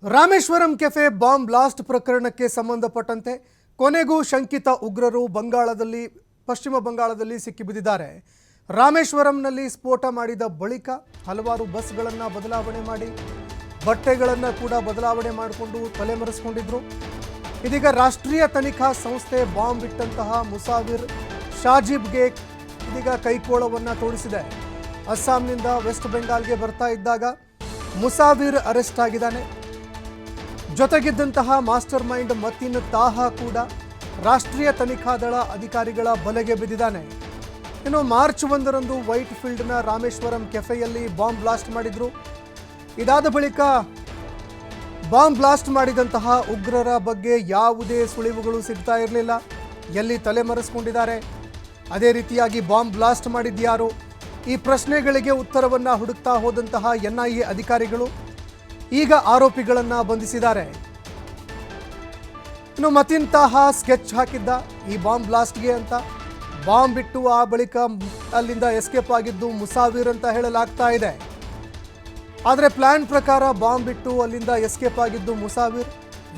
Rameswaram cafe bomb blast ಪ್ರಕರಣಕ್ಕೆ ಸಂಬಂಧಪಟ್ಟಂತೆ ಕೊನೆಗೂ ಶಂಕಿತ ಉಗ್ರರು ಪಶ್ಚಿಮ ಬಂಗಾಳದಲ್ಲಿ ಸಿಕ್ಕಿಬಿದ್ದಿದ್ದಾರೆ. ರಾಮೇಶ್ವರಂನಲ್ಲಿ ಸ್ಫೋಟ ಮಾಡಿದ ಬಳಿಕ ಹಲವಾರು ಬಸ್ಗಳನ್ನು ಬದಲಾವಣೆ ಮಾಡಿ ಬಟ್ಟೆಗಳನ್ನು ಕೂಡ ಬದಲಾವಣೆ ಮಾಡಿಕೊಂಡು ತಲೆಮರೆಸಿಕೊಂಡಿದ್ರು. ಇದೀಗ ರಾಷ್ಟ್ರೀಯ ತನಿಖಾ ಸಂಸ್ಥೆ ಬಾಂಬ್ ಇಟ್ಟಂತಹ ಮುಸಾವಿರ್ ಶಾಜಿಬ್ಗೆ ಇದೀಗ ಕೈಕೋಳವನ್ನು ತೋರಿಸಿದೆ. ಅಸ್ಸಾಂನಿಂದ ವೆಸ್ಟ್ ಬೆಂಗಾಲ್ಗೆ ಬರ್ತಾ ಇದ್ದಾಗ ಮುಸಾವಿರ್ ಅರೆಸ್ಟ್ ಆಗಿದ್ದಾನೆ. ಜೊತೆಗಿದ್ದಂತಹ ಮಾಸ್ಟರ್ ಮೈಂಡ್ ಮತಿನ್ ತಾಹಾ ಕೂಡ ರಾಷ್ಟ್ರೀಯ ತನಿಖಾ ದಳ ಅಧಿಕಾರಿಗಳ ಬಲೆಗೆ ಬಿದ್ದಿದ್ದಾನೆ. ಇನ್ನು ಮಾರ್ಚ್ 1ರಂದು ವೈಟ್ ಫೀಲ್ಡ್ನ ರಾಮೇಶ್ವರಂ ಕೆಫೆಯಲ್ಲಿ ಬಾಂಬ್ ಬ್ಲಾಸ್ಟ್ ಮಾಡಿದ್ರು. ಇದಾದ ಬಳಿಕ ಬಾಂಬ್ ಬ್ಲಾಸ್ಟ್ ಮಾಡಿದಂತಹ ಉಗ್ರರ ಬಗ್ಗೆ ಯಾವುದೇ ಸುಳಿವುಗಳು ಸಿಗ್ತಾ ಇರಲಿಲ್ಲ. ಎಲ್ಲಿ ತಲೆಮರೆಸಿಕೊಂಡಿದ್ದಾರೆ, ಅದೇ ರೀತಿಯಾಗಿ ಬಾಂಬ್ ಬ್ಲಾಸ್ಟ್ ಮಾಡಿದ್ಯಾರು, ಈ ಪ್ರಶ್ನೆಗಳಿಗೆ ಉತ್ತರವನ್ನು ಹುಡುಕ್ತಾ ಹೋದಂತಹ NIA ಅಧಿಕಾರಿಗಳು ಈಗ ಆರೋಪಿಗಳನ್ನು ಬಂಧಿಸಿದ್ದಾರೆ. ಇನ್ನು ಮತಿನ್ ತಾಹಾ ಸ್ಕೆಚ್ ಹಾಕಿದ್ದ ಈ ಬಾಂಬ್ ಬ್ಲಾಸ್ಟ್ಗೆ ಅಂತ. ಬಾಂಬ್ ಬಿಟ್ಟು ಆ ಬಳಿಕ ಅಲ್ಲಿಂದ ಎಸ್ಕೇಪ್ ಆಗಿದ್ದು ಮುಸಾವಿರ್ ಅಂತ ಹೇಳಲಾಗ್ತಾ ಇದೆ. ಆದರೆ ಪ್ಲಾನ್ ಪ್ರಕಾರ ಬಾಂಬ್ ಬಿಟ್ಟು ಅಲ್ಲಿಂದ ಎಸ್ಕೇಪ್ ಆಗಿದ್ದು ಮುಸಾವಿರ್.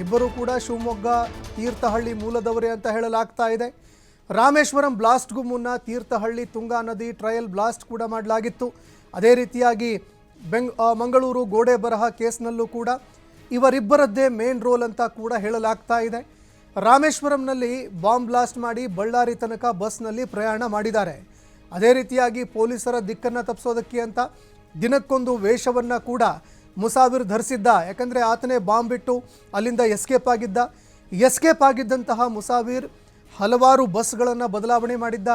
ಇಬ್ಬರು ಕೂಡ ಶಿವಮೊಗ್ಗ ತೀರ್ಥಹಳ್ಳಿ ಮೂಲದವರೇ ಅಂತ ಹೇಳಲಾಗ್ತಾ ಇದೆ. ರಾಮೇಶ್ವರಂ ಬ್ಲಾಸ್ಟ್ಗೂ ಮುನ್ನ ತೀರ್ಥಹಳ್ಳಿ ತುಂಗಾ ನದಿ ಟ್ರಯಲ್ ಬ್ಲಾಸ್ಟ್ ಕೂಡ ಮಾಡಲಾಗಿತ್ತು. ಅದೇ ರೀತಿಯಾಗಿ ಮಂಗಳೂರು ಗೋಡೆ ಬರಹ ಕೇಸ್ನಲ್ಲೂ ಕೂಡ ಇವರಿಬ್ಬರದ್ದೇ ಮೇನ್ ರೋಲ್ ಅಂತ ಕೂಡ ಹೇಳಲಾಗ್ತಾ ಇದೆ. ರಾಮೇಶ್ವರಂನಲ್ಲಿ ಬಾಂಬ್ ಬ್ಲಾಸ್ಟ್ ಮಾಡಿ ಬಳ್ಳಾರಿ ತನಕ ಬಸ್ನಲ್ಲಿ ಪ್ರಯಾಣ ಮಾಡಿದ್ದಾರೆ. ಅದೇ ರೀತಿಯಾಗಿ ಪೊಲೀಸರ ದಿಕ್ಕನ್ನು ತಪ್ಪಿಸೋದಕ್ಕೆ ಅಂತ ದಿನಕ್ಕೊಂದು ವೇಷವನ್ನು ಕೂಡ ಮುಸಾವಿರ್ ಧರಿಸಿದ್ದ. ಯಾಕಂದರೆ ಆತನೇ ಬಾಂಬ್ ಬಿಟ್ಟು ಅಲ್ಲಿಂದ ಎಸ್ಕೇಪ್ ಆಗಿದ್ದ. ಎಸ್ಕೇಪ್ ಆಗಿದ್ದಂತಹ ಮುಸಾವಿರ್ ಹಲವಾರು ಬಸ್ಗಳನ್ನು ಬದಲಾವಣೆ ಮಾಡಿದ್ದ.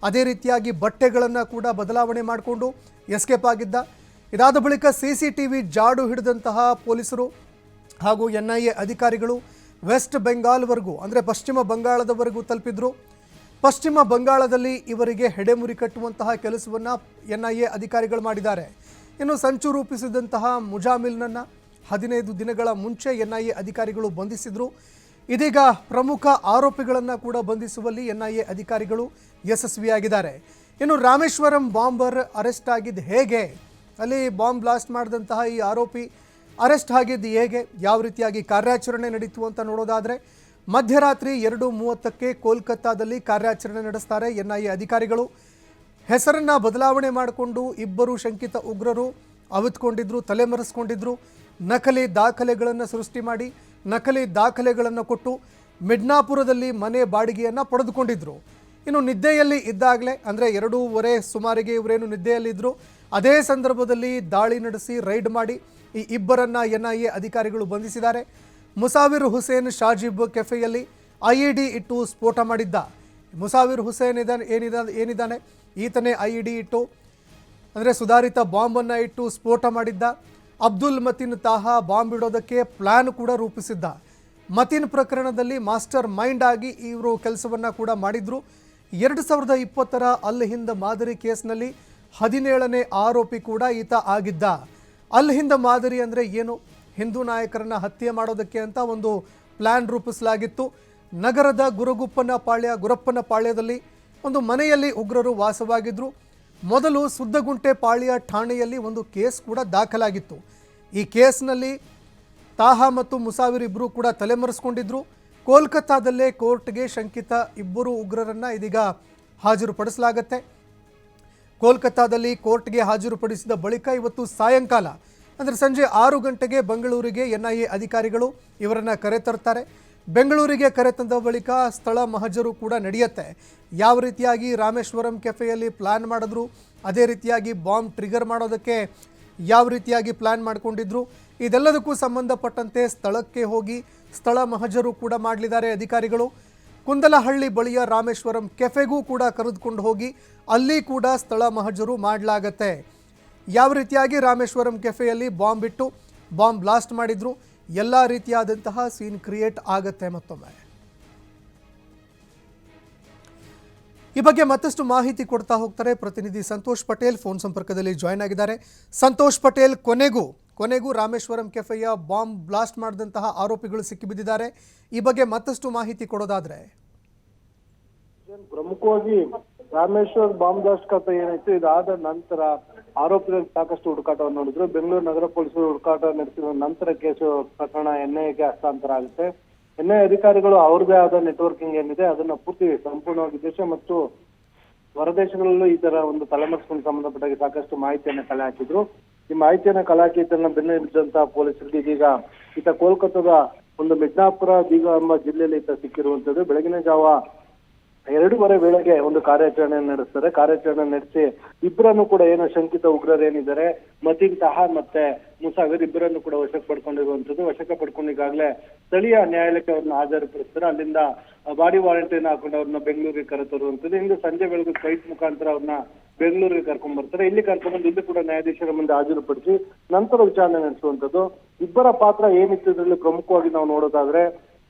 ಅದೇ ರೀತಿಯಾಗಿ ಬಟ್ಟೆಗಳನ್ನು ಕೂಡ ಬದಲಾವಣೆ ಮಾಡಿಕೊಂಡು ಎಸ್ಕೇಪ್ ಆಗಿದ್ದ. ಇದಾದ ಬಳಿಕ CCTV ಜಾಡು ಹಿಡಿದಂತಹ ಪೊಲೀಸರು ಹಾಗೂ NIA ಅಧಿಕಾರಿಗಳು ವೆಸ್ಟ್ ಬೆಂಗಾಲ್ವರೆಗೂ ಅಂದರೆ ಪಶ್ಚಿಮ ಬಂಗಾಳದವರೆಗೂ ತಲುಪಿದ್ರು. ಪಶ್ಚಿಮ ಬಂಗಾಳದಲ್ಲಿ ಇವರಿಗೆ ಹೆಡೆಮುರಿ ಕಟ್ಟುವಂತಹ ಕೆಲಸವನ್ನು NIA ಅಧಿಕಾರಿಗಳು ಮಾಡಿದ್ದಾರೆ. ಇನ್ನು ಸಂಚು ರೂಪಿಸಿದಂತಹ ಮುಜಾಮಿಲ್ನನ್ನು 15 ದಿನಗಳ ಮುಂಚೆ NIA ಅಧಿಕಾರಿಗಳು ಬಂಧಿಸಿದರು. ಇದೀಗ ಪ್ರಮುಖ ಆರೋಪಿಗಳನ್ನು ಕೂಡ ಬಂಧಿಸುವಲ್ಲಿ NIA ಅಧಿಕಾರಿಗಳು ಯಶಸ್ವಿಯಾಗಿದ್ದಾರೆ. ಇನ್ನು ರಾಮೇಶ್ವರಂ ಬಾಂಬರ್ ಅರೆಸ್ಟ್ ಆಗಿದ್ದು ಹೇಗೆ, ಅಲ್ಲಿ ಬಾಂಬ್ ಬ್ಲಾಸ್ಟ್ ಮಾಡಿದಂತಹ ಈ ಆರೋಪಿ ಅರೆಸ್ಟ್ ಆಗಿದ್ದು ಹೇಗೆ, ಯಾವ ರೀತಿಯಾಗಿ ಕಾರ್ಯಾಚರಣೆ ನಡೀತು ಅಂತ ನೋಡೋದಾದರೆ ಮಧ್ಯರಾತ್ರಿ 2:30ಕ್ಕೆ ಕೋಲ್ಕತ್ತಾದಲ್ಲಿ ಕಾರ್ಯಾಚರಣೆ ನಡೆಸ್ತಾರೆ NIA ಅಧಿಕಾರಿಗಳು. ಹೆಸರನ್ನು ಬದಲಾವಣೆ ಮಾಡಿಕೊಂಡು ಇಬ್ಬರು ಶಂಕಿತ ಉಗ್ರರು ಅವಿತುಕೊಂಡಿದ್ರು, ತಲೆಮರೆಸಿಕೊಂಡಿದ್ರು. ನಕಲಿ ದಾಖಲೆಗಳನ್ನು ಸೃಷ್ಟಿ ಮಾಡಿ ನಕಲಿ ದಾಖಲೆಗಳನ್ನು ಕೊಟ್ಟು ಮಿಡ್ನಾಪುರದಲ್ಲಿ ಮನೆ ಬಾಡಿಗೆಯನ್ನು ಪಡೆದುಕೊಂಡಿದ್ರು. ಇನ್ನು ನಿದ್ದೆಯಲ್ಲಿ ಇದ್ದಾಗಲೇ ಅಂದರೆ 2:30 ಸುಮಾರಿಗೆ ಇವರೇನು ನಿದ್ದೆಯಲ್ಲಿದ್ದರು. ಅದೇ ಸಂದರ್ಭದಲ್ಲಿ ದಾಳಿ ನಡೆಸಿ ರೈಡ್ ಮಾಡಿ ಈ ಇಬ್ಬರನ್ನು NIA ಅಧಿಕಾರಿಗಳು ಬಂಧಿಸಿದ್ದಾರೆ. ಮುಸಾವಿರ್ ಹುಸೇನ್ ಶಾಜಿಬ್ ಕೆಫೆಯಲ್ಲಿ IED ಇಟ್ಟು ಸ್ಫೋಟ ಮಾಡಿದ್ದ. ಮುಸಾವಿರ್ ಹುಸೇನ್ ಏನಿದ್ದಾನೆ ಈತನೇ IED ಇಟ್ಟು ಅಂದರೆ ಸುಧಾರಿತ ಬಾಂಬನ್ನು ಇಟ್ಟು ಸ್ಫೋಟ ಮಾಡಿದ್ದ. ಅಬ್ದುಲ್ ಮತಿನ್ ತಾಹಾ ಬಾಂಬ್ ಇಡೋದಕ್ಕೆ ಪ್ಲಾನ್ ಕೂಡ ರೂಪಿಸಿದ್ದ. ಮತಿನ್ ಪ್ರಕರಣದಲ್ಲಿ ಮಾಸ್ಟರ್ ಮೈಂಡ್ ಆಗಿ ಇವರು ಕೆಲಸವನ್ನು ಕೂಡ ಮಾಡಿದ್ರು. 2020ರ ಅಲ್ ಹಿಂದ್ ಮಾದರಿ ಕೇಸ್ನಲ್ಲಿ 17ನೇ ಆರೋಪಿ ಕೂಡ ಈತ ಆಗಿದ್ದ. ಅಲ್ ಹಿಂದ್ ಮಾದರಿ ಅಂದರೆ ಏನು, ಹಿಂದೂ ನಾಯಕರನ್ನು ಹತ್ಯೆ ಮಾಡೋದಕ್ಕೆ ಅಂತ ಒಂದು ಪ್ಲಾನ್ ರೂಪಿಸಲಾಗಿತ್ತು. ನಗರದ ಗುರಪ್ಪನ ಪಾಳ್ಯದಲ್ಲಿ ಒಂದು ಮನೆಯಲ್ಲಿ ಉಗ್ರರು ವಾಸವಾಗಿದ್ದರು. ಮೊದಲು ಸುದ್ದಗುಂಟೆ ಪಾಳ್ಯ ಠಾಣೆಯಲ್ಲಿ ಒಂದು ಕೇಸ್ ಕೂಡ ದಾಖಲಾಗಿತ್ತು. ಈ ಕೇಸ್ನಲ್ಲಿ ತಾಹಾ ಮತ್ತು ಮುಸಾವಿರ್ ಇಬ್ಬರು ಕೂಡ ತಲೆಮರೆಸಿಕೊಂಡಿದ್ರು. ಕೋಲ್ಕತ್ತಾದಲ್ಲೇ ಕೋರ್ಟ್ಗೆ ಶಂಕಿತ ಇಬ್ಬರು ಉಗ್ರರನ್ನು ಇದೀಗ ಹಾಜರುಪಡಿಸಲಾಗತ್ತೆ. ಕೋಲ್ಕತ್ತಾದಲ್ಲಿ ಕೋರ್ಟ್ಗೆ ಹಾಜರುಪಡಿಸಿದ ಬಳಿಕ ಇವತ್ತು ಸಾಯಂಕಾಲ ಅಂದರೆ ಸಂಜೆ 6 ಗಂಟೆಗೆ ಬೆಂಗಳೂರಿಗೆ NIA ಅಧಿಕಾರಿಗಳು ಇವರನ್ನು ಕರೆತರ್ತಾರೆ. ಬೆಂಗಳೂರಿಗೆ ಕರೆತಂದ ಬಳಿಕ ಸ್ಥಳ ಮಹಜರು ಕೂಡ ನಡೆಯುತ್ತೆ. ಯಾವ ರೀತಿಯಾಗಿ ರಾಮೇಶ್ವರಂ ಕೆಫೆಯಲ್ಲಿ ಪ್ಲಾನ್ ಮಾಡಿದ್ರು, ಅದೇ ರೀತಿಯಾಗಿ ಬಾಂಬ್ ಟ್ರಿಗರ್ ಮಾಡೋದಕ್ಕೆ ಯಾವ ರೀತಿಯಾಗಿ ಪ್ಲಾನ್ ಮಾಡಿಕೊಂಡಿದ್ರು, ಇದೆಲ್ಲದಕ್ಕೂ ಸಂಬಂಧಪಟ್ಟಂತೆ ಸ್ಥಳಕ್ಕೆ ಹೋಗಿ ಸ್ಥಳ ಮಹಜರು ಕೂಡ ಮಾಡಲಿದ್ದಾರೆ ಅಧಿಕಾರಿಗಳು. ಕುಂದಲಹಳ್ಳಿ ಬಳಿಯ ರಾಮೇಶ್ವರಂ ಕೆಫೆಗೂ ಕೂಡ ಕರೆದುಕೊಂಡು ಹೋಗಿ ಅಲ್ಲಿ ಕೂಡ ಸ್ಥಳ ಮಹಜರು ಮಾಡಲಾಗತ್ತೆ. ಯಾವ ರೀತಿಯಾಗಿ ರಾಮೇಶ್ವರಂ ಕೆಫೆಯಲ್ಲಿ ಬಾಂಬ್ ಇಟ್ಟು ಬಾಂಬ್ ಬ್ಲಾಸ್ಟ್ ಮಾಡಿದ್ರು, ಎಲ್ಲ ರೀತಿಯಾದಂತಹ ಸೀನ್ ಕ್ರಿಯೇಟ್ ಆಗತ್ತೆ. ಮತ್ತೊಮ್ಮೆ ಈ ಬಗ್ಗೆ ಮತ್ತಷ್ಟು ಮಾಹಿತಿ ಕೊಡ್ತಾ ಹೋಗ್ತಾರೆ ಪ್ರತಿನಿಧಿ ಸಂತೋಷ್ ಪಟೇಲ್ ಫೋನ್ ಸಂಪರ್ಕದಲ್ಲಿ ಜಾಯ್ನ್ ಆಗಿದ್ದಾರೆ. ಸಂತೋಷ್ ಪಟೇಲ್, ಕೊನೆಗೂ ರಾಮೇಶ್ವರಂ ಕೆಫೆಯ ಬಾಂಬ್ ಬ್ಲಾಸ್ಟ್ ಮಾಡಿದಂತಹ ಆರೋಪಿಗಳು ಸಿಕ್ಕಿಬಿದ್ದಿದ್ದಾರೆ. ಈ ಬಗ್ಗೆ ಮತ್ತಷ್ಟು ಮಾಹಿತಿ ಕೊಡೋದಾದ್ರೆ ಪ್ರಮುಖವಾಗಿ ರಾಮೇಶ್ವರ್ ಬಾಂಬ್ ಬ್ಲಾಸ್ಟ್ ಕಥೆ ಏನಾಯ್ತು, ಇದಾದ ನಂತರ ಆರೋಪಿಗಳಿಗೆ ಸಾಕಷ್ಟು ಹುಡುಕಾಟವನ್ನು ನೋಡಿದ್ರು. ಬೆಂಗಳೂರು ನಗರ ಪೊಲೀಸರು ಹುಡುಕಾಟ ನಡೆಸಿದ ನಂತರ ಕೇಸು ಪ್ರಕರಣ ಎನ್ಐಎಗೆ ಹಸ್ತಾಂತರ ಆಗುತ್ತೆ. ಎನ್ಐಎ ಅಧಿಕಾರಿಗಳು ಅವ್ರದೇ ಆದ ನೆಟ್ವರ್ಕಿಂಗ್ ಏನಿದೆ ಅದನ್ನ ಸಂಪೂರ್ಣವಾಗಿ ದೇಶ ಮತ್ತು ಹೊರದೇಶಗಳಲ್ಲೂ ಈ ತರ ಒಂದು ತಲೆಮರೆಸಿಕೊಂಡು ಸಂಬಂಧಪಟ್ಟಾಗಿ ಸಾಕಷ್ಟು ಮಾಹಿತಿಯನ್ನ ಕಲೆ ಹಾಕಿದ್ರು. ಈ ಮಾಹಿತಿಯನ್ನ ಕಲೆ ಹಾಕಿದ್ದನ್ನ ಬೆನ್ನು ಹಿಡಿದಂತಹ ಪೊಲೀಸರಿಗೆ ಇದೀಗ ಈತ ಕೋಲ್ಕತ್ತಾದ ಒಂದು ಮಿಡ್ನಾಪುರ ಬೀಗ ಎಂಬ ಜಿಲ್ಲೆಯಲ್ಲಿ ಈತ ಸಿಕ್ಕಿರುವಂತದ್ದು. ಬೆಳಗಿನ ಜಾವ 2:30 ವೇಳೆಗೆ ಒಂದು ಕಾರ್ಯಾಚರಣೆ ನಡೆಸ್ತಾರೆ. ಕಾರ್ಯಾಚರಣೆ ನಡೆಸಿ ಇಬ್ಬರನ್ನು ಕೂಡ ಏನು ಶಂಕಿತ ಉಗ್ರರು ಏನಿದ್ದಾರೆ ಮತೀನ್ ತಹಾ ಮತ್ತೆ ಮುಸಾವಿರ್ ಇಬ್ಬರನ್ನು ಕೂಡ ವಶಕ್ಕೆ ಪಡ್ಕೊಂಡಿರುವಂತದ್ದು. ವಶಕ್ಕೆ ಪಡ್ಕೊಂಡು ಈಗಾಗಲೇ ಸ್ಥಳೀಯ ನ್ಯಾಯಾಲಯಕ್ಕೆ ಅವ್ರನ್ನ ಹಾಜರುಪಡಿಸ್ತಾರೆ. ಅಲ್ಲಿಂದ ಬಾಡಿ ವಾರಂಟಿನ ಹಾಕೊಂಡು ಅವ್ರನ್ನ ಬೆಂಗಳೂರಿಗೆ ಕರೆತರುವಂತದ್ದು. ಇಂದು ಸಂಜೆ ಬೆಳಗ್ಗೆ ಫ್ಲೈಟ್ ಮುಖಾಂತರ ಅವ್ರನ್ನ ಬೆಂಗಳೂರಿಗೆ ಕರ್ಕೊಂಡ್ ಬರ್ತಾರೆ. ಇಲ್ಲಿ ಕರ್ಕೊಂಡ್ಬಂದು ಇಲ್ಲಿ ಕೂಡ ನ್ಯಾಯಾಧೀಶರ ಮುಂದೆ ಹಾಜರುಪಡಿಸಿ ನಂತರ ವಿಚಾರಣೆ ನಡೆಸುವಂತದ್ದು. ಇಬ್ಬರ ಪಾತ್ರ ಏನಿತ್ತು ಇದರಲ್ಲಿ ಪ್ರಮುಖವಾಗಿ ನಾವು ನೋಡೋದಾದ್ರೆ,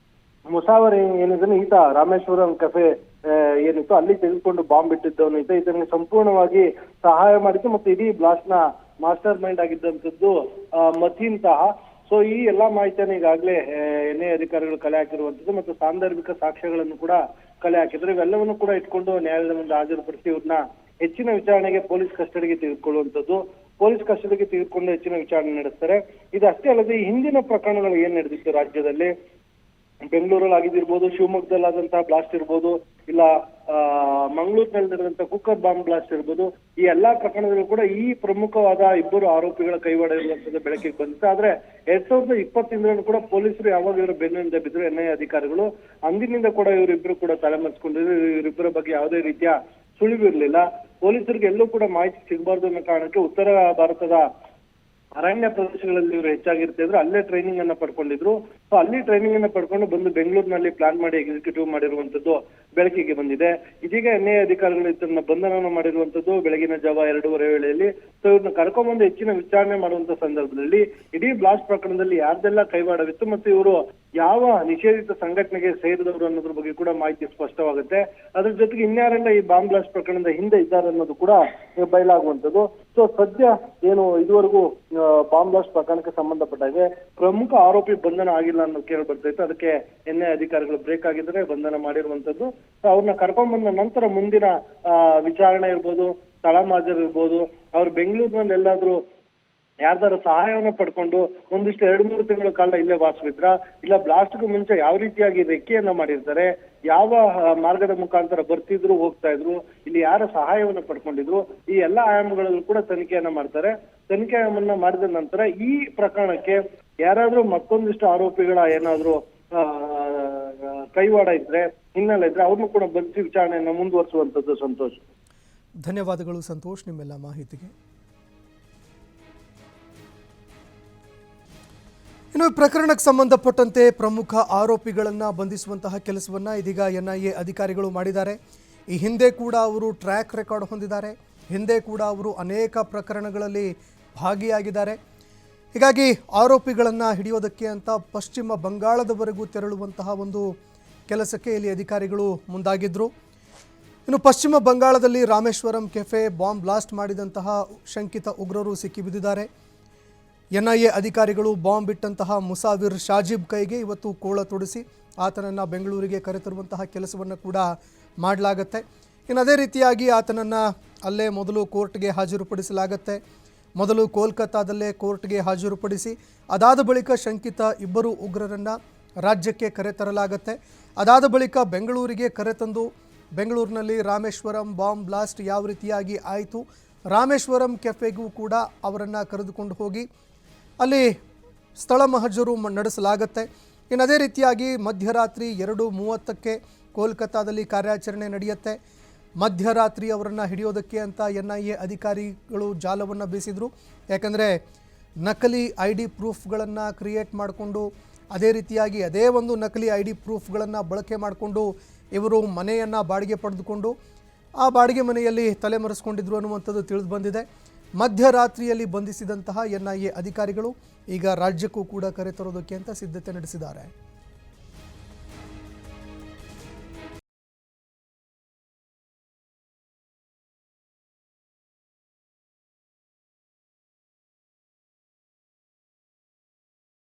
ಮುಸಾವರ್ ಏನಿದ್ದಾನೆ ಈತ ರಾಮೇಶ್ವರಂ ಕೆಫೆ ಏನಿತ್ತು ಅಲ್ಲಿ ತೆಗೆದುಕೊಂಡು ಬಾಂಬ್ ಇಟ್ಟಿದ್ದವನು ಈತ. ಇದನ್ನು ಸಂಪೂರ್ಣವಾಗಿ ಸಹಾಯ ಮಾಡಿದ್ದು ಮತ್ತೆ ಇಡೀ ಬ್ಲಾಸ್ಟ್ ನ ಮಾಸ್ಟರ್ ಮೈಂಡ್ ಆಗಿದ್ದಂಥದ್ದು ಮತೀನ್ ತಹಾ. ಸೊ ಈ ಎಲ್ಲಾ ಮಾಹಿತಿಯನ್ನು ಈಗಾಗಲೇ ಎನ್ಐಎ ಅಧಿಕಾರಿಗಳು ಕಲೆ ಹಾಕಿರುವಂತದ್ದು ಮತ್ತು ಸಾಂದರ್ಭಿಕ ಸಾಕ್ಷ್ಯಗಳನ್ನು ಕೂಡ ಕಲೆ ಹಾಕಿದ್ರು. ಇವೆಲ್ಲವನ್ನು ಕೂಡ ಇಟ್ಕೊಂಡು ನ್ಯಾಯಾಲಯದ ಮುಂದೆ ಹಾಜರುಪಡಿಸಿ ಇವ್ರನ್ನ ಹೆಚ್ಚಿನ ವಿಚಾರಣೆಗೆ ಪೊಲೀಸ್ ಕಸ್ಟಡಿಗೆ ತೆಗೆದುಕೊಳ್ಳುವಂತದ್ದು. ಪೊಲೀಸ್ ಕಸ್ಟಡಿಗೆ ತೆಗೆದುಕೊಂಡು ಹೆಚ್ಚಿನ ವಿಚಾರಣೆ ನಡೆಸ್ತಾರೆ. ಇದಷ್ಟೇ ಅಲ್ಲದೆ ಈ ಹಿಂದಿನ ಪ್ರಕರಣಗಳು ಏನ್ ನಡೆದಿತ್ತು ರಾಜ್ಯದಲ್ಲಿ, ಬೆಂಗಳೂರಲ್ಲಿ ಆಗಿದ್ದಿರ್ಬೋದು, ಶಿವಮೊಗ್ಗದಲ್ಲಿ ಆದಂತಹ ಬ್ಲಾಸ್ಟ್ ಇರ್ಬೋದು, ಇಲ್ಲ ಮಂಗಳೂರಿನಲ್ಲಿ ನಡೆದಂತಹ ಕುಕ್ಕರ್ ಬಾಂಬ್ ಬ್ಲಾಸ್ಟ್ ಇರ್ಬೋದು, ಈ ಎಲ್ಲಾ ಪ್ರಕರಣಗಳು ಕೂಡ ಈ ಪ್ರಮುಖವಾದ ಇಬ್ಬರು ಆರೋಪಿಗಳ ಕೈವಾಡ ಇರುವಂತದ್ದು ಬೆಳಕಿಗೆ ಬಂದಿತ್ತು. ಆದ್ರೆ 2020 ಕೂಡ ಪೊಲೀಸರು ಯಾವಾಗ ಇವರ ಬೆನ್ನಿಂದ ಬಿದ್ರು ಎನ್ಐಎ ಅಧಿಕಾರಿಗಳು ಅಂದಿನಿಂದ ಕೂಡ ಇವರಿಬ್ರು ಕೂಡ ತಲೆಮರೆಸ್ಕೊಂಡಿದ್ರು. ಇವರಿಬ್ಬರ ಬಗ್ಗೆ ಯಾವುದೇ ರೀತಿಯ ಸುಳಿವು ಇರಲಿಲ್ಲ. ಪೊಲೀಸರಿಗೆ ಎಲ್ಲೂ ಕೂಡ ಮಾಹಿತಿ ಸಿಗಬಾರ್ದು ಅನ್ನೋ ಕಾರಣಕ್ಕೆ ಉತ್ತರ ಭಾರತದ ಅರಣ್ಯ ಪ್ರದೇಶಗಳಲ್ಲಿ ಇವರು ಹೆಚ್ಚಾಗಿರ್ತಿದ್ರು. ಅಲ್ಲೇ ಟ್ರೈನಿಂಗ್ ಅನ್ನ ಪಡ್ಕೊಂಡಿದ್ರು. ಸೊ ಅಲ್ಲಿ ಟ್ರೈನಿಂಗ್ ಅನ್ನ ಪಡ್ಕೊಂಡು ಬಂದು ಬೆಂಗಳೂರಿನಲ್ಲಿ ಪ್ಲಾನ್ ಮಾಡಿ ಎಕ್ಸಿಕ್ಯೂಟಿವ್ ಮಾಡಿರುವಂತದ್ದು ಬೆಳಕಿಗೆ ಬಂದಿದೆ. ಇದೀಗ ಎನ್ಐಎ ಅಧಿಕಾರಿಗಳು ಇದನ್ನ ಬಂಧನ ಮಾಡಿರುವಂತದ್ದು ಬೆಳಗಿನ ಜಾವ 2:30 ವೇಳೆಯಲ್ಲಿ. ಸೊ ಇವ್ರನ್ನ ಕರ್ಕೊಂಡ್ಬಂದು ಹೆಚ್ಚಿನ ವಿಚಾರಣೆ ಮಾಡುವಂತ ಸಂದರ್ಭದಲ್ಲಿ ಇಡೀ ಬ್ಲಾಸ್ಟ್ ಪ್ರಕರಣದಲ್ಲಿ ಯಾರ್ದೆಲ್ಲ ಕೈವಾಡವಿತ್ತು ಮತ್ತು ಇವರು ಯಾವ ನಿಷೇಧಿತ ಸಂಘಟನೆಗೆ ಸೇರಿದವರು ಅನ್ನೋದ್ರ ಬಗ್ಗೆ ಕೂಡ ಮಾಹಿತಿ ಸ್ಪಷ್ಟವಾಗುತ್ತೆ. ಅದ್ರ ಜೊತೆಗೆ ಇನ್ಯಾರೆಲ್ಲ ಈ ಬಾಂಬ್ ಬ್ಲಾಸ್ಟ್ ಪ್ರಕರಣದ ಹಿಂದೆ ಇದ್ದಾರೆ ಅನ್ನೋದು ಕೂಡ ಬಯಲಾಗುವಂತದ್ದು. ಸೊ ಸದ್ಯ ಏನು ಇದುವರೆಗೂ ಬಾಂಬ್ ಬ್ಲಾಸ್ಟ್ ಪ್ರಕರಣಕ್ಕೆ ಸಂಬಂಧಪಟ್ಟಾಗೆ ಪ್ರಮುಖ ಆರೋಪಿ ಬಂಧನ ಆಗಿಲ್ಲ ಅನ್ನೋ ಕೇಳಿ ಬರ್ತೈತೆ. ಅದಕ್ಕೆ ಎನ್ಐಎ ಅಧಿಕಾರಿಗಳು ಬ್ರೇಕ್ ಆಗಿದ್ರೆ ಬಂಧನ ಮಾಡಿರುವಂತದ್ದು. ಅವ್ರನ್ನ ಕರ್ಕೊಂಡ್ ಬಂದ ನಂತರ ಮುಂದಿನ ವಿಚಾರಣೆ ಇರ್ಬೋದು, ಸ್ಥಳ ಮಾಜರ್ ಇರ್ಬೋದು, ಅವ್ರು ಬೆಂಗಳೂರಿನಲ್ಲಿ ಎಲ್ಲಾದ್ರೂ ಯಾರ್ದಾರು ಸಹಾಯವನ್ನು ಪಡ್ಕೊಂಡು ಒಂದಿಷ್ಟು 2-3 ತಿಂಗಳ ಕಾಲ ಇಲ್ಲೇ ವಾಸವಿದ್ರ, ಇಲ್ಲ ಬ್ಲಾಸ್ಟ್ಗೂ ಮುಂಚೆ ಯಾವ ರೀತಿಯಾಗಿ ರೆಕ್ಕೆಯನ್ನ ಮಾಡಿರ್ತಾರೆ, ಯಾವ ಮಾರ್ಗದ ಮುಖಾಂತರ ಬರ್ತಿದ್ರು ಹೋಗ್ತಾ ಇದ್ರು, ಇಲ್ಲಿ ಯಾರ ಸಹಾಯವನ್ನು ಪಡ್ಕೊಂಡಿದ್ರು, ಈ ಎಲ್ಲಾ ಆಯಾಮಗಳಲ್ಲೂ ಕೂಡ ತನಿಖೆಯನ್ನ ಮಾಡ್ತಾರೆ. ತನಿಖೆಯನ್ನ ಮಾಡಿದ ನಂತರ ಈ ಪ್ರಕರಣಕ್ಕೆ ಯಾರಾದ್ರೂ ಮತ್ತೊಂದಿಷ್ಟು ಆರೋಪಿಗಳ ಏನಾದ್ರು ಕೈವಾಡ ಇದ್ರೆ, ಹಿನ್ನೆಲೆ ಇದ್ರೆ ಅವ್ರನ್ನು ಕೂಡ ಬಂಧಿಸಿ ವಿಚಾರಣೆಯನ್ನ ಮುಂದುವರಿಸುವಂತದ್ದು. ಸಂತೋಷ್, ಧನ್ಯವಾದಗಳು ಸಂತೋಷ್ ನಿಮ್ಮೆಲ್ಲ ಮಾಹಿತಿಗೆ. ಇನ್ನು ಪ್ರಕರಣಕ್ಕೆ ಸಂಬಂಧಪಟ್ಟಂತೆ ಪ್ರಮುಖ ಆರೋಪಿಗಳನ್ನು ಬಂಧಿಸುವಂತಹ ಕೆಲಸವನ್ನು ಇದೀಗ ಎನ್ಐಎ ಅಧಿಕಾರಿಗಳು ಮಾಡಿದ್ದಾರೆ. ಈ ಹಿಂದೆ ಕೂಡ ಅವರು ಟ್ರ್ಯಾಕ್ ರೆಕಾರ್ಡ್ ಹೊಂದಿದ್ದಾರೆ. ಹಿಂದೆ ಕೂಡ ಅವರು ಅನೇಕ ಪ್ರಕರಣಗಳಲ್ಲಿ ಭಾಗಿಯಾಗಿದ್ದಾರೆ. ಹೀಗಾಗಿ ಆರೋಪಿಗಳನ್ನು ಹಿಡಿಯೋದಕ್ಕೆ ಅಂತ ಪಶ್ಚಿಮ ಬಂಗಾಳದವರೆಗೂ ತೆರಳುವಂತಹ ಒಂದು ಕೆಲಸಕ್ಕೆ ಇಲ್ಲಿ ಅಧಿಕಾರಿಗಳು ಮುಂದಾಗಿದ್ದರು. ಇನ್ನು ಪಶ್ಚಿಮ ಬಂಗಾಳದಲ್ಲಿ ರಾಮೇಶ್ವರಂ ಕೆಫೆ ಬಾಂಬ್ ಬ್ಲಾಸ್ಟ್ ಮಾಡಿದಂತಹ ಶಂಕಿತ ಉಗ್ರರು ಸಿಕ್ಕಿಬಿದ್ದಿದ್ದಾರೆ. ಎನ್ಐಎ ಅಧಿಕಾರಿಗಳು ಬಾಂಬ್ ಇಟ್ಟಂತಹ ಮುಸಾವಿರ್ ಶಾಜಿಬ್ ಕೈಗೆ ಇವತ್ತು ಕೋಳ ತೊಡಿಸಿ ಆತನನ್ನು ಬೆಂಗಳೂರಿಗೆ ಕರೆತರುವಂತಹ ಕೆಲಸವನ್ನು ಕೂಡ ಮಾಡಲಾಗತ್ತೆ. ಇನ್ನು ಅದೇ ರೀತಿಯಾಗಿ ಆತನನ್ನು ಅಲ್ಲೇ ಮೊದಲು ಕೋರ್ಟ್ಗೆ ಹಾಜರುಪಡಿಸಲಾಗತ್ತೆ. ಮೊದಲು ಕೋಲ್ಕತ್ತಾದಲ್ಲೇ ಕೋರ್ಟ್ಗೆ ಹಾಜರುಪಡಿಸಿ ಅದಾದ ಬಳಿಕ ಶಂಕಿತ ಇಬ್ಬರು ಉಗ್ರರನ್ನು ರಾಜ್ಯಕ್ಕೆ ಕರೆತರಲಾಗತ್ತೆ. ಅದಾದ ಬಳಿಕ ಬೆಂಗಳೂರಿಗೆ ಕರೆತಂದು ಬೆಂಗಳೂರಿನಲ್ಲಿ ರಾಮೇಶ್ವರಂ ಬಾಂಬ್ ಬ್ಲಾಸ್ಟ್ ಯಾವ ರೀತಿಯಾಗಿ ಆಯಿತು, ರಾಮೇಶ್ವರಂ ಕೆಫೆಗೂ ಕೂಡ ಅವರನ್ನು ಕರೆದುಕೊಂಡು ಹೋಗಿ ಅಲ್ಲಿ ಸ್ಥಳ ಮಹಜರು ನಡೆಸಲಾಗತ್ತೆ. ಇನ್ನು ಅದೇ ರೀತಿಯಾಗಿ ಮಧ್ಯರಾತ್ರಿ 2:30ಕ್ಕೆ ಕೋಲ್ಕತ್ತಾದಲ್ಲಿ ಕಾರ್ಯಾಚರಣೆ ನಡೆಯುತ್ತೆ. ಮಧ್ಯರಾತ್ರಿ ಅವರನ್ನು ಹಿಡಿಯೋದಕ್ಕೆ ಅಂತ ಎನ್ಐಎ ಅಧಿಕಾರಿಗಳು ಜಾಲವನ್ನು ಬೀಸಿದರು. ಯಾಕಂದರೆ ನಕಲಿ ಐ ಡಿ ಪ್ರೂಫ್ಗಳನ್ನು ಕ್ರಿಯೇಟ್ ಮಾಡಿಕೊಂಡು ಅದೇ ರೀತಿಯಾಗಿ ಅದೇ ಒಂದು ನಕಲಿ ಐ ಡಿ ಪ್ರೂಫ್ಗಳನ್ನು ಬಳಕೆ ಮಾಡಿಕೊಂಡು ಇವರು ಮನೆಯನ್ನು ಬಾಡಿಗೆ ಪಡೆದುಕೊಂಡು ಆ ಬಾಡಿಗೆ ಮನೆಯಲ್ಲಿ ತಲೆಮರೆಸ್ಕೊಂಡಿದ್ರು ಅನ್ನುವಂಥದ್ದು ತಿಳಿದು ಬಂದಿದೆ. ಮಧ್ಯರಾತ್ರಿಯಲ್ಲಿ ಬಂಧಿಸಿದಂತಹ ಎನ್ಐಎ ಅಧಿಕಾರಿಗಳು ಈಗ ರಾಜ್ಯಕ್ಕೂ ಕೂಡ ಕರೆತರೋದಕ್ಕೆ ಅಂತ ಸಿದ್ಧತೆ ನಡೆಸಿದ್ದಾರೆ.